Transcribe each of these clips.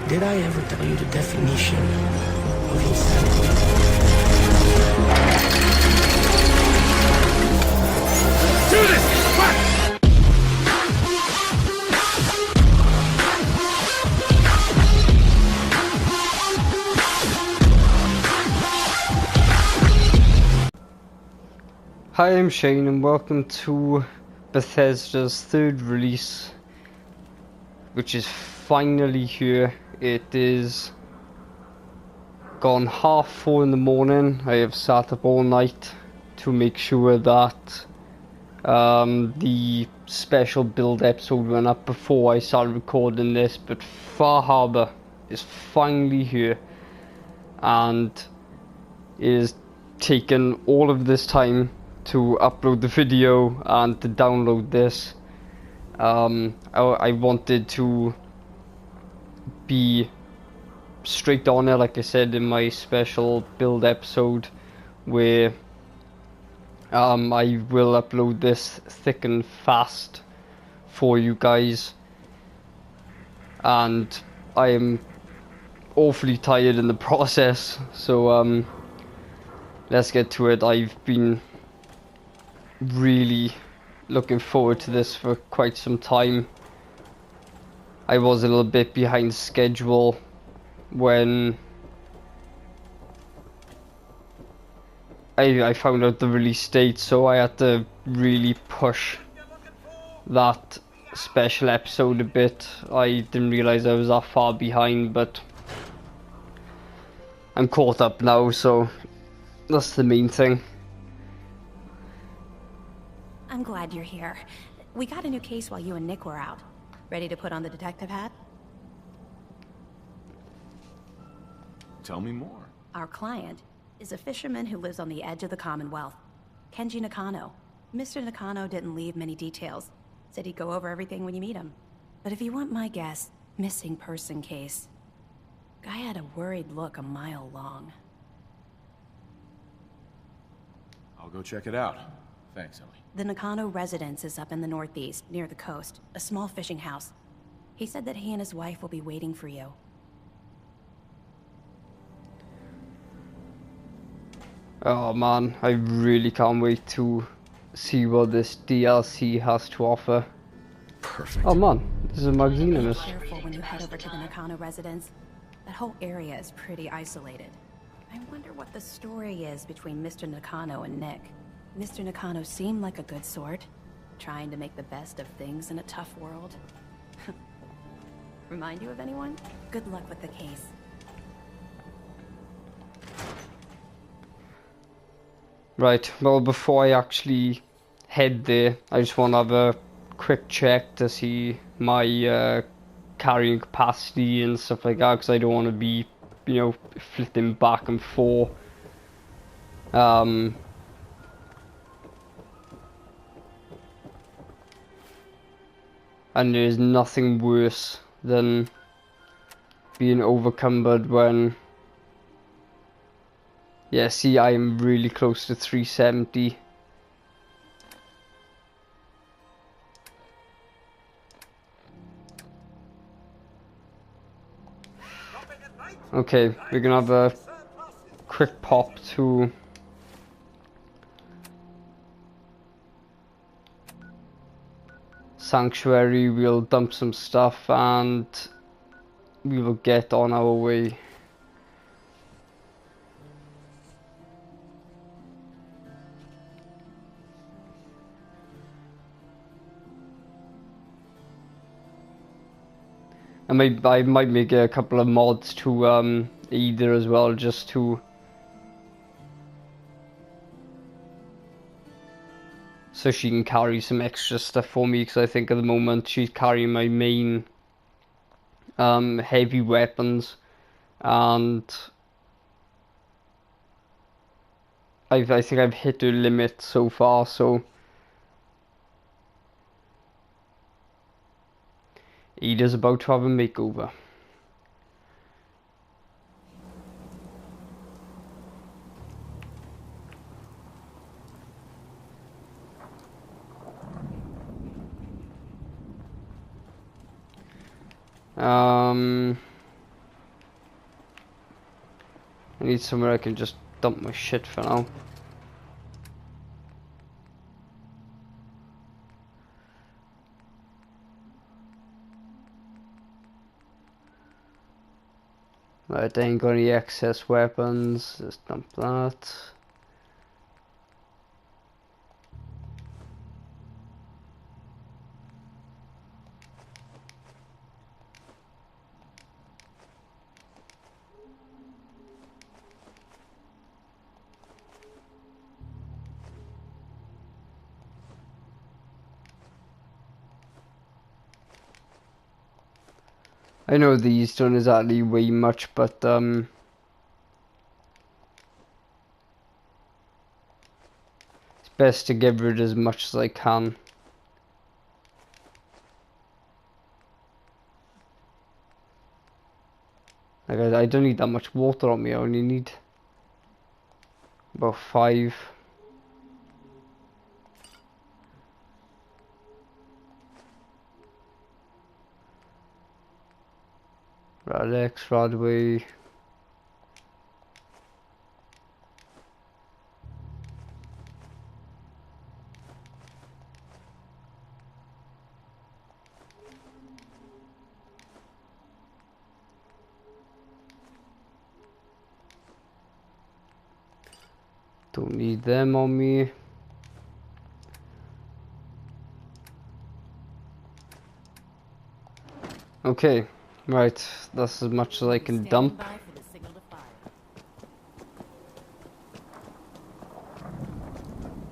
Did I ever tell you the definition of insanity? Do this! Quick! Hi, I'm Shane and welcome to Bethesda's third release, which is finally here. It is gone 4:30 in the morning. I have sat up all night to make sure that the special build episode went up before I started recording this, but Far Harbour is finally here, and it has taken all of this time to upload the video and to download this. I wanted to be straight on it, like I said in my special build episode, where I will upload this thick and fast for you guys, and I am awfully tired in the process, so let's get to it. I've been really looking forward to this for quite some time. I was a little bit behind schedule when I found out the release date, so I had to really push that special episode a bit. I didn't realize I was that far behind, but I'm caught up now, so that's the main thing. I'm glad you're here. We got a new case while you and Nick were out. Ready to put on the detective hat? Tell me more. Our client is a fisherman who lives on the edge of the Commonwealth. Kenji Nakano. Mr. Nakano didn't leave many details. Said he'd go over everything when you meet him. But if you want my guess, missing person case. Guy had a worried look a mile long. I'll go check it out. Thanks, Ellie. The Nakano residence is up in the northeast, near the coast. A small fishing house. He said that he and his wife will be waiting for you. Oh man, I really can't wait to see what this DLC has to offer. Perfect. Oh man, there's a magazine in Be this. careful when you head over to the Nakano residence. That whole area is pretty isolated. I wonder what the story is between Mr. Nakano and Nick. Mr. Nakano seemed like a good sort, trying to make the best of things in a tough world. Remind you of anyone? Good luck with the case. Right, well, before I actually head there, I just want to have a quick check to see my carrying capacity and stuff like that, because I don't want to be, you know, flipping back and forth. And there's nothing worse than being overcumbered when... Yeah, see, I'm really close to 370. Okay, we're gonna have a quick pop to Sanctuary. We'll dump some stuff and we will get on our way. I might make a couple of mods to either as well, just to so she can carry some extra stuff for me, because I think at the moment she's carrying my main heavy weapons, and I think I've hit her limit so far, so Ada's about to have a makeover. I need somewhere I can just dump my shit for now. Right, I ain't got any excess weapons. Just dump that. I know these don't exactly weigh much, but it's best to get rid as much as I can. Like I don't need that much water on me. I only need about 5. Rad-X, Radway. Don't need them on me. Okay, right. That's as much as I can dump.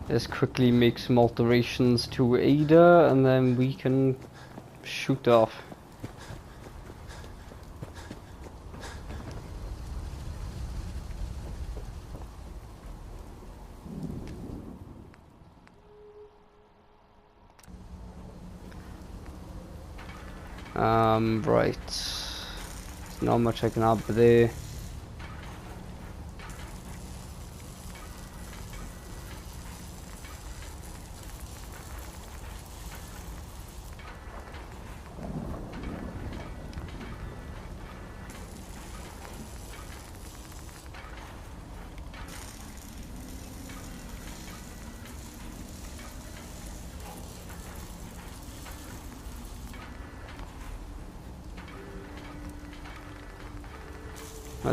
Let's quickly make some alterations to Ada, and then we can shoot off. Right. There's not much I can add there.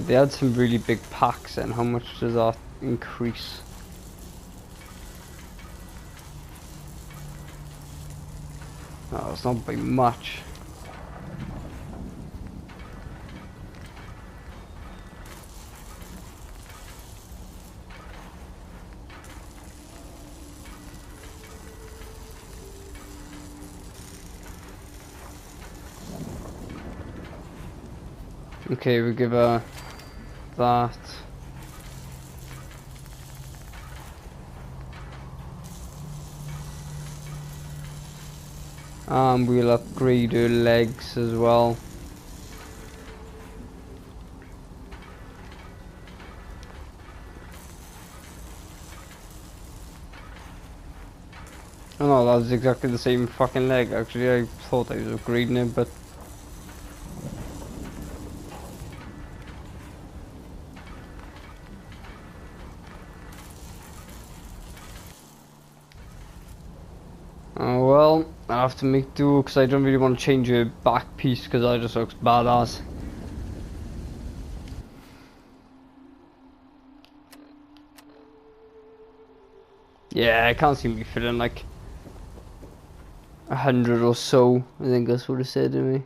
They had some really big packs, and how much does that increase? Oh, it's not by much. Okay, we give her that. We'll upgrade her legs as well. Oh no, that was exactly the same fucking leg. Actually, I thought I was upgrading it, but oh well, I have to make do because I don't really want to change her back piece because that just looks badass. Yeah, I can't seem to be feeling like 100 or so. I think that's what it said to me.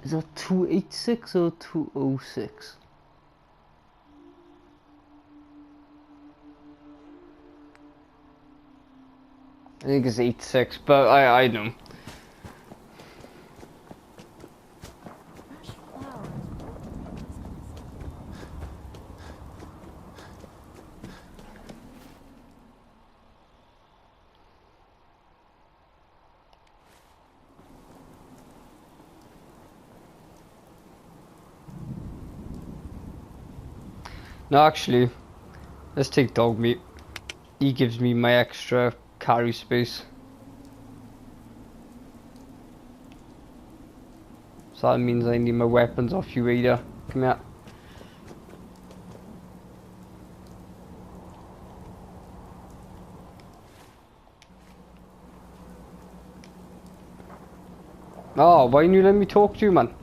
Is that 286 or 206? I think it's 86, but I know. No, actually, let's take dog meat. He gives me my extra carry space. So So that means I need my weapons off you, Ada. Come here. Oh, why didn't you let me talk to you, man?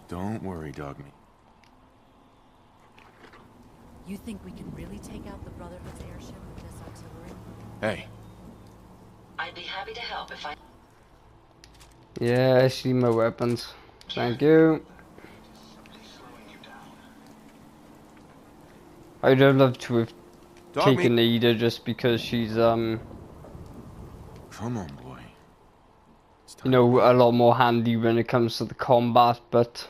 Don't worry, Dogmeat. You think we can really take out the Brotherhood's airship with this artillery? Hey, I'd be happy to help if I... Yeah, I see my weapons. Thank you. I'd have loved to have taken Dogmeat. Ada just because she's Come on, boy. It's you time know, to a lot more handy when it comes to the combat, but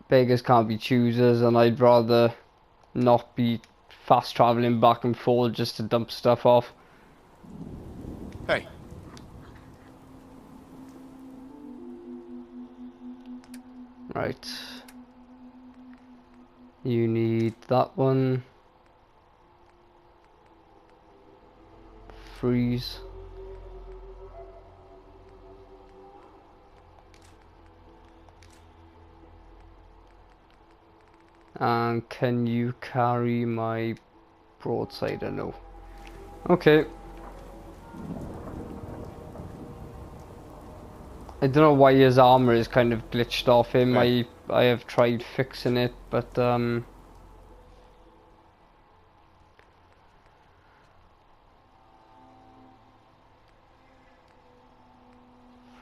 beggars can't be choosers, and I'd rather not be fast traveling back and forth just to dump stuff off. Hey. Right. You need that one. Freeze. And can you carry my broadside? I know. Okay. I don't know why his armor is kind of glitched off him. Hey. I have tried fixing it, but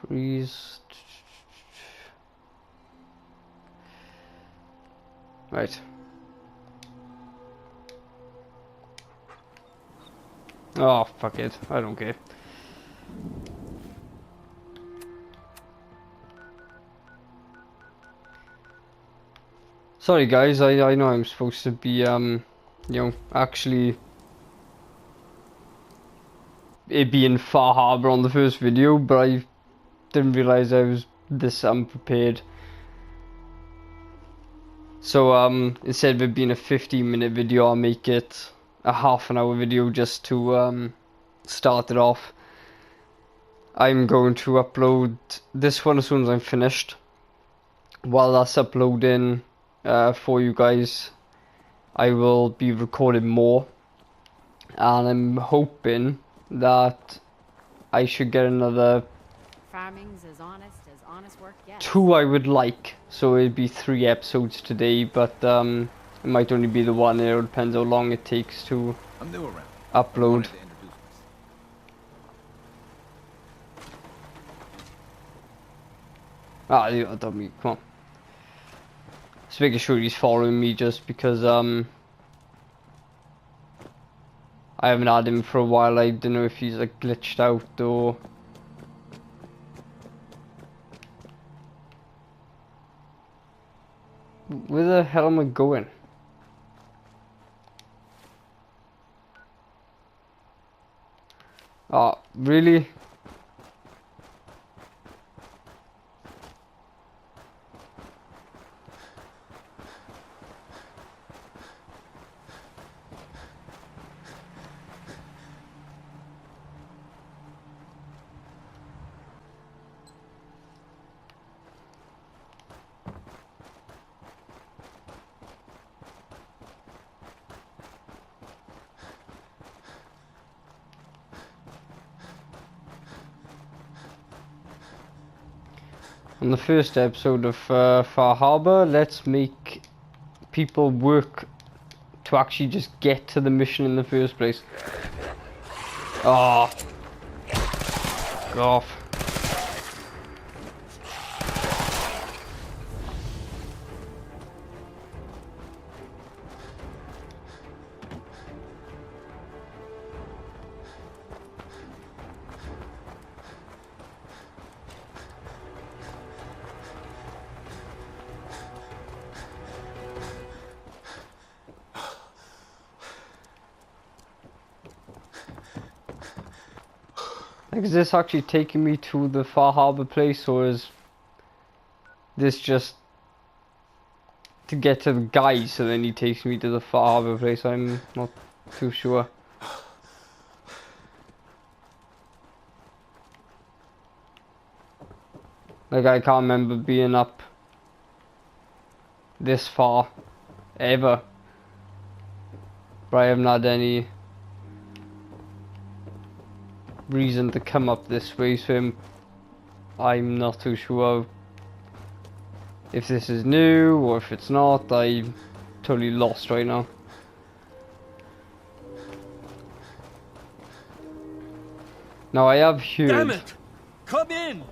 freeze. Right. Oh, fuck it. I don't care. Sorry guys, I know I'm supposed to be you know, actually it being Far Harbour on the first video, but I didn't realise I was this unprepared. So instead of it being a 15-minute video, I'll make it a half-an-hour video just to start it off. I'm going to upload this one as soon as I'm finished. While that's uploading for you guys, I will be recording more, and I'm hoping that I should get another Farming's as honest work gets. 2 I would like, so it'd be 3 episodes today, but it might only be the one. It all depends how long it takes to I'm new around. upload. Ah, you don't me, come on. Just making sure he's following me just because I haven't had him for a while. I don't know if he's like glitched out or where the hell am I going? Oh, really? On the first episode of Far Harbour, let's make people work to actually just get to the mission in the first place. Oh, go off. Like, is this actually taking me to the Far Harbour place, or is this just to get to the guy so then he takes me to the Far Harbour place? I'm not too sure. Like, I can't remember being up this far, ever. But I haven't had any reason to come up this way, so I'm not too sure if this is new or if it's not. I'm totally lost right now. Now I have heard... Damn it! Come in!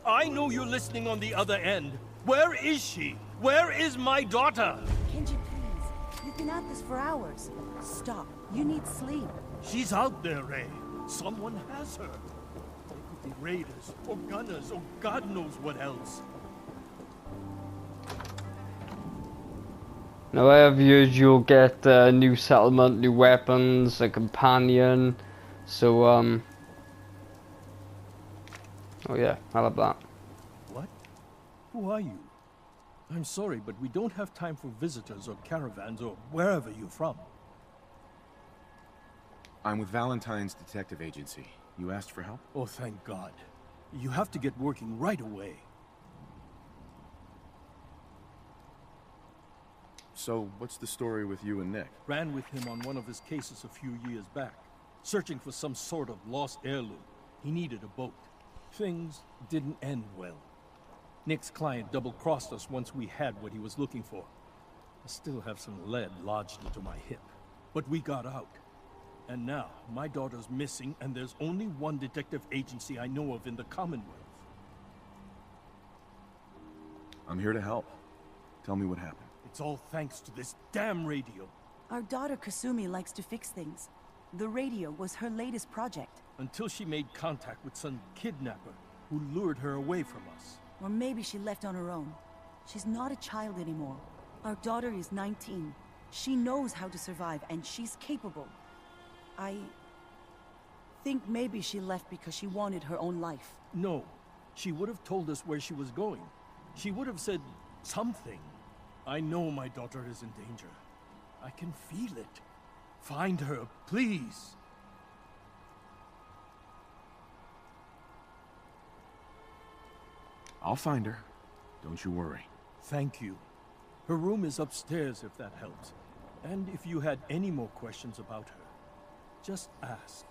I know you're listening on the other end. Where is she? Where is my daughter? Kenji, please. You've been at this for hours. Stop. You need sleep. She's out there, Ray. Someone has her. They could be raiders, or gunners, or God knows what else. Now I have heard you'll get a new settlement, new weapons, a companion. So oh yeah, I'll have that. What? Who are you? I'm sorry, but we don't have time for visitors or caravans or wherever you're from. I'm with Valentine's detective agency. You asked for help? Oh, thank God. You have to get working right away. So, what's the story with you and Nick? Ran with him on one of his cases a few years back, searching for some sort of lost heirloom. He needed a boat. Things didn't end well. Nick's client double-crossed us once we had what he was looking for. I still have some lead lodged into my hip. But we got out. And now, my daughter's missing, and there's only one detective agency I know of in the Commonwealth. I'm here to help. Tell me what happened. It's all thanks to this damn radio. Our daughter Kasumi likes to fix things. The radio was her latest project. Until she made contact with some kidnapper who lured her away from us. Or maybe she left on her own. She's not a child anymore. Our daughter is 19. She knows how to survive, and she's capable. I think maybe she left because she wanted her own life. No. She would have told us where she was going. She would have said something. I know my daughter is in danger. I can feel it. Find her, please. I'll find her. Don't you worry. Thank you. Her room is upstairs if that helps. And if you had any more questions about her, just ask.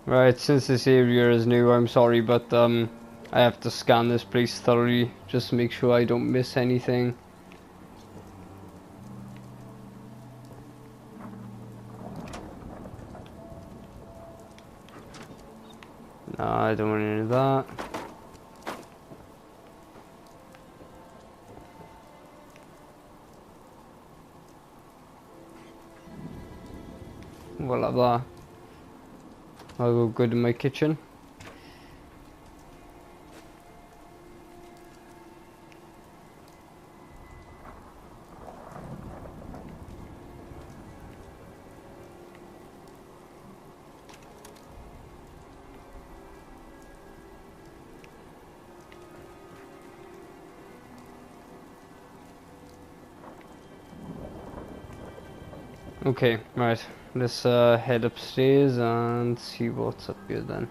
Right, since this area is new, I'm sorry, but I have to scan this place thoroughly just to make sure I don't miss anything. No, I don't want any of that. Well, like that. I'll go good in my kitchen. Okay, right. Let's head upstairs and see what's up here then.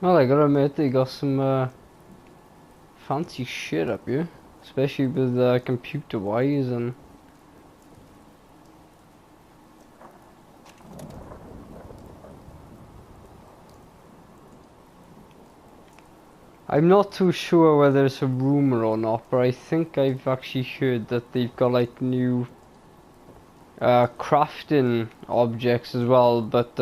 Well, I gotta admit, they got some fancy shit up here, especially with computer-wise and. I'm not too sure whether it's a rumor or not, but I think I've actually heard that they've got like new crafting objects as well, but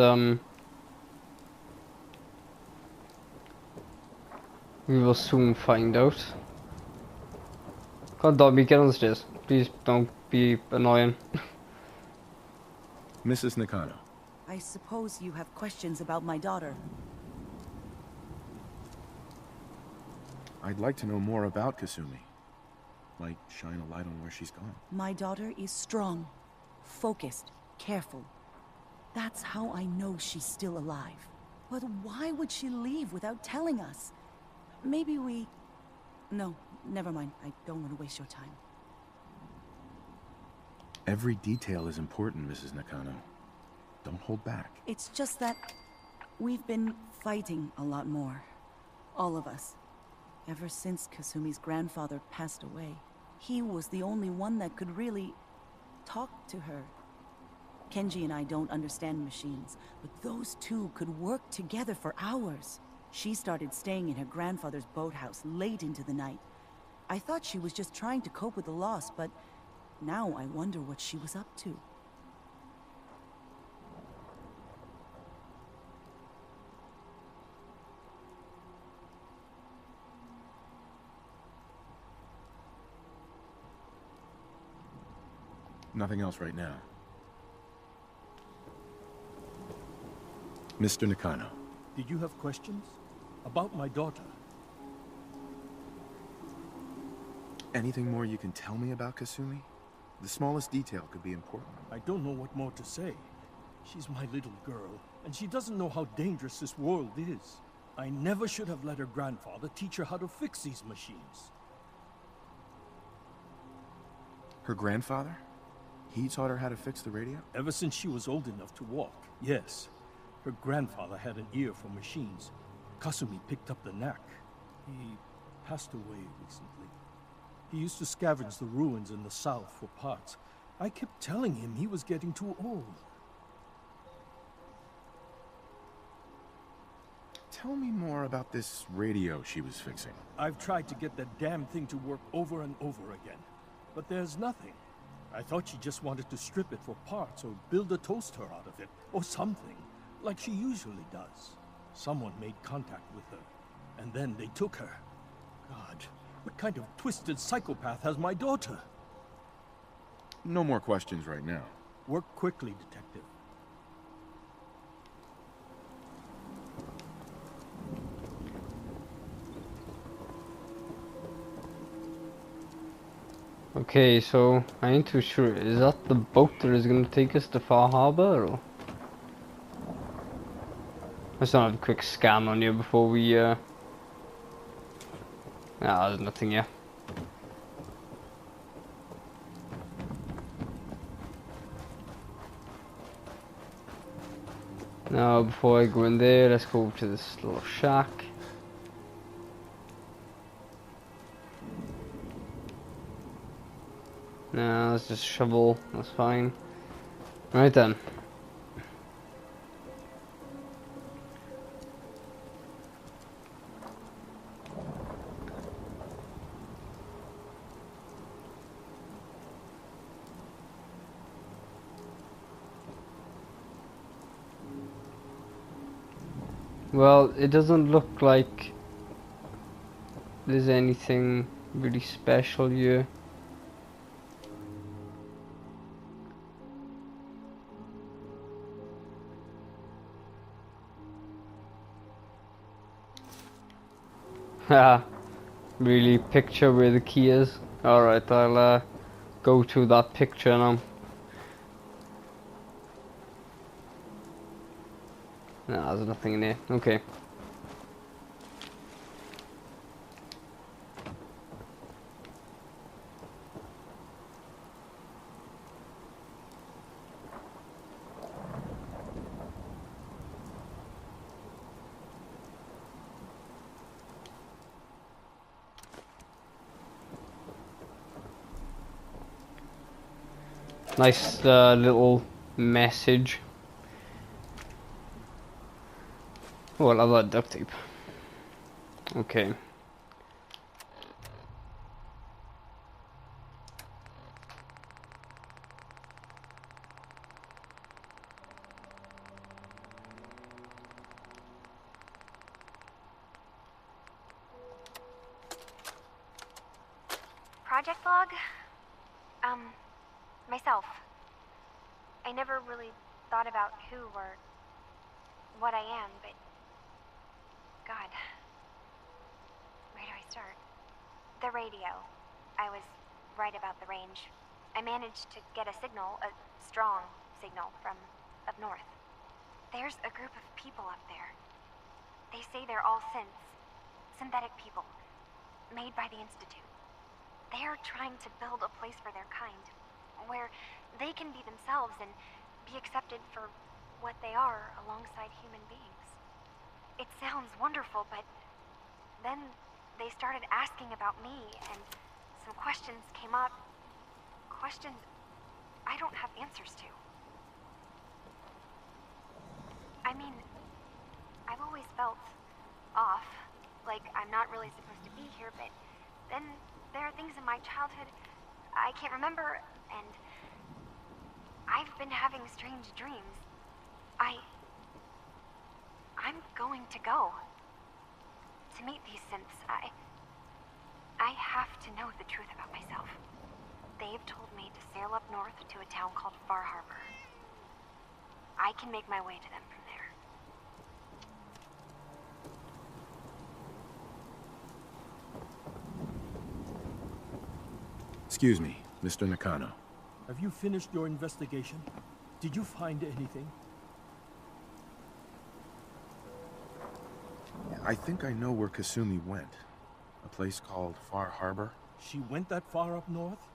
we will soon find out. Come on, Dobby, get on the stairs. Please don't be annoying. Mrs. Nakano, I suppose you have questions about my daughter. I'd like to know more about Kasumi. Might shine a light on where she's gone. My daughter is strong, focused, careful. That's how I know she's still alive. But why would she leave without telling us? Maybe we... No, never mind. I don't want to waste your time. Every detail is important, Mrs. Nakano. Don't hold back. It's just that we've been fighting a lot more. All of us. Ever since Kasumi's grandfather passed away. He was the only one that could really talk to her. Kenji and I don't understand machines, but those two could work together for hours. She started staying in her grandfather's boathouse late into the night. I thought she was just trying to cope with the loss, but now I wonder what she was up to. Nothing else right now. Mr. Nakano. Did you have questions? About my daughter? Anything more you can tell me about Kasumi? The smallest detail could be important. I don't know what more to say. She's my little girl, and she doesn't know how dangerous this world is. I never should have let her grandfather teach her how to fix these machines. Her grandfather? He taught her how to fix the radio? Ever since she was old enough to walk, yes. Her grandfather had an ear for machines. Kasumi picked up the knack. He passed away recently. He used to scavenge the ruins in the south for parts. I kept telling him he was getting too old. Tell me more about this radio she was fixing. I've tried to get that damn thing to work over and over again, but there's nothing. I thought she just wanted to strip it for parts or build a toaster out of it, or something, like she usually does. Someone made contact with her, and then they took her. God, what kind of twisted psychopath has my daughter? No more questions right now. Work quickly, detective. Okay, so I ain't too sure. Is that the boat that is gonna take us to Far Harbor? Or? Let's not have a quick scan on you before we Nah, there's nothing here. Now, before I go in there, let's go to this little shack. No, let's just shovel, that's fine. Right then. Well, it doesn't look like there's anything really special here. Haha, really picture where the key is. Alright, I'll go to that picture now. Nah, there's nothing in there. Okay. Nice little message. Oh, I love that duct tape. Okay. Project log? Myself. I never really thought about who or what I am, but God, where do I start? The radio. I was right about the range. I managed to get a signal, a strong signal from up north. There's a group of people up there. They say they're all synthetic people, made by the Institute. They're trying to build a place for their kind, where they can be themselves and be accepted for what they are alongside human beings. It sounds wonderful, but then they started asking about me, and some questions came up. Questions I don't have answers to. I mean, I've always felt off, like I'm not really supposed to be here, but then there are things in my childhood I can't remember, and I've been having strange dreams. I'm going to go to meet these synths. I have to know the truth about myself. They've told me to sail up north to a town called Far Harbor. I can make my way to them from there. Excuse me, Mr. Nakano. Have you finished your investigation? Did you find anything? I think I know where Kasumi went. A place called Far Harbor. She went that far up north?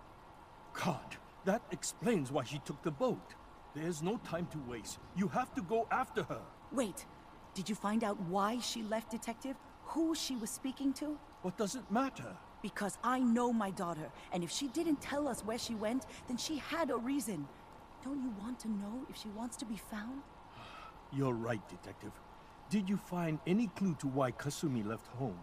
God, that explains why she took the boat. There's no time to waste. You have to go after her. Wait, did you find out why she left, Detective? Who she was speaking to? What does it matter? Because I know my daughter, and if she didn't tell us where she went, then she had a reason. Don't you want to know if she wants to be found? You're right, Detective. Did you find any clue to why Kasumi left home?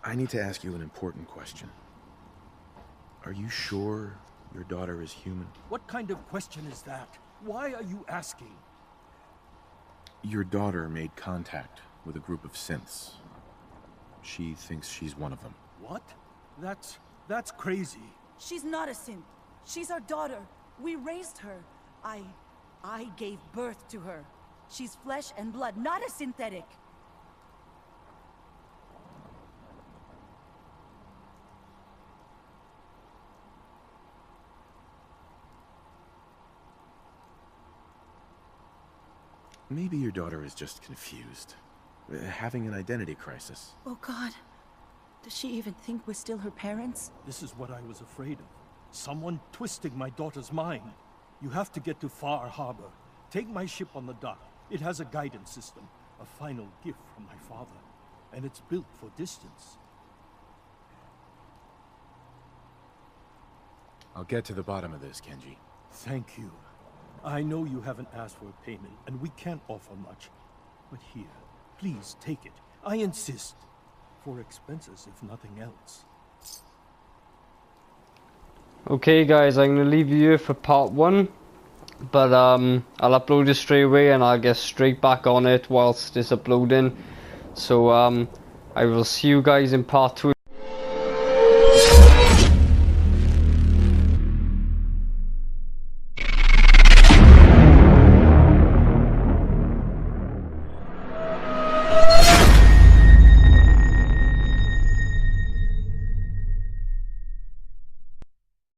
I need to ask you an important question. Are you sure your daughter is human? What kind of question is that? Why are you asking? Your daughter made contact with a group of synths. She thinks she's one of them. What? That's crazy. She's not a synth. She's our daughter. We raised her. I gave birth to her. She's flesh and blood, not a synthetic. Maybe your daughter is just confused. Having an identity crisis. Oh God. Does she even think we're still her parents? This is what I was afraid of. Someone twisting my daughter's mind. You have to get to Far Harbor. Take my ship on the dock. It has a guidance system. A final gift from my father. And it's built for distance. I'll get to the bottom of this, Kenji. Thank you. I know you haven't asked for a payment, and we can't offer much. But here, please take it. I insist. For expenses, if nothing else. Okay guys, I'm gonna leave you here for part 1. But I'll upload it straight away and I'll get straight back on it whilst it's uploading. So I will see you guys in part 2.